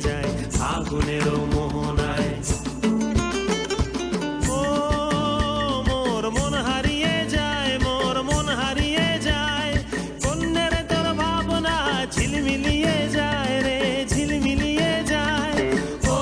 যায় ফাগুনের মোহনায়। ও মোর মন হারিয়ে যায়, মোর মন হারিয়ে যায়, কন্যের তোর ভাবনা ঝিলমিলিয়ে যায় রে, ঝিলমিলিয়ে যায়। ও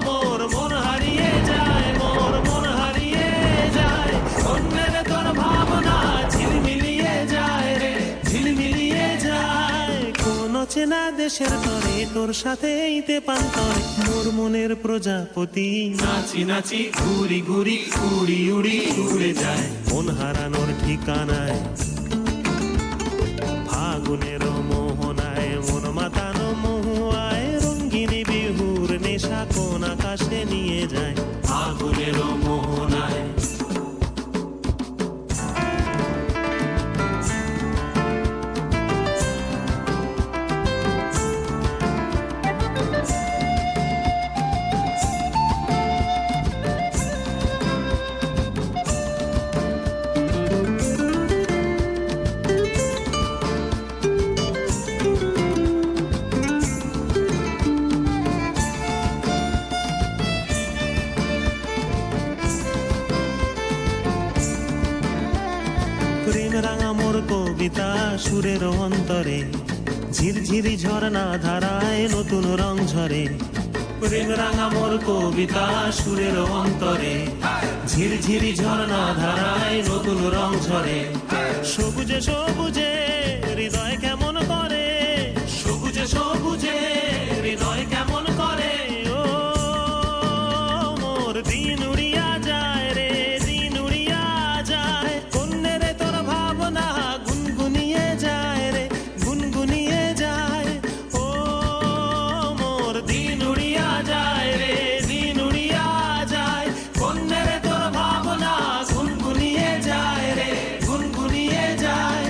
মোর মন হারিয়ে যায়, মোর মন হারিয়ে যায়, কন্যের তোর ভাবনা ঝিলমিলিয়ে যায় রে, ঝিলমিলিয়ে যায়। কোন চেনা দেশের তরে তোর সাথে এইতে পান্তরে মোর মনের প্রজাপতি নাচি নাচি ঘুরি ঘুরি উড়ি উড়ি উড়ে যায় মন হারানোর ঠিকানায়। ফাগুনের মোহনায় মন মাতানো মহুয়ায় রঙ্গিনী বিহুর নেশা কোন আকাশে নিয়ে যায় ফাগুনের মোহনায়। প্রেম রাঙা মোর কবিতা সুরের অন্তরে ঝিরঝিরি ঝর্ণা ধারায় নতুন রং ঝরে। প্রেম রাঙা মোর কবিতা সুরের অন্তরে ঝিরঝিরি ঝর্ণা ধারায় নতুন রং ঝরে। সবুজে সবুজে হৃদয় কেমন করে, সবুজে সবুজে হৃদয় কেমন করে। ও মোর দিন উড়িয়া যায় রে, দিন উড়িয়া যায়, কন্যের তোর ভাবনা গুনগুনিয়ে যায় রে, গুনগুনিয়ে যায়। ও মোর দিন উড়িয়া যায় রে, দিন উড়িয়া যায়, কন্যের তোর ভাবনা গুনগুনিয়ে যায় রে, গুনগুনিয়ে যায়।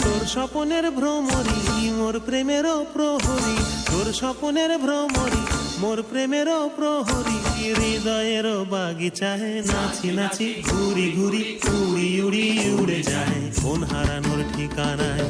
তোর স্বপনের ভ্রমরি মোর প্রেমেরও প্রহরী, তোর স্বপনের ভ্রমরি মোর প্রেমেরও প্রহরী। হৃদয়ের বাগিচায় নাচি নাচি ঘুরি ঘুরি উড়ি উড়ি উড়ে যায় মন হারানোর ঠিকানায়।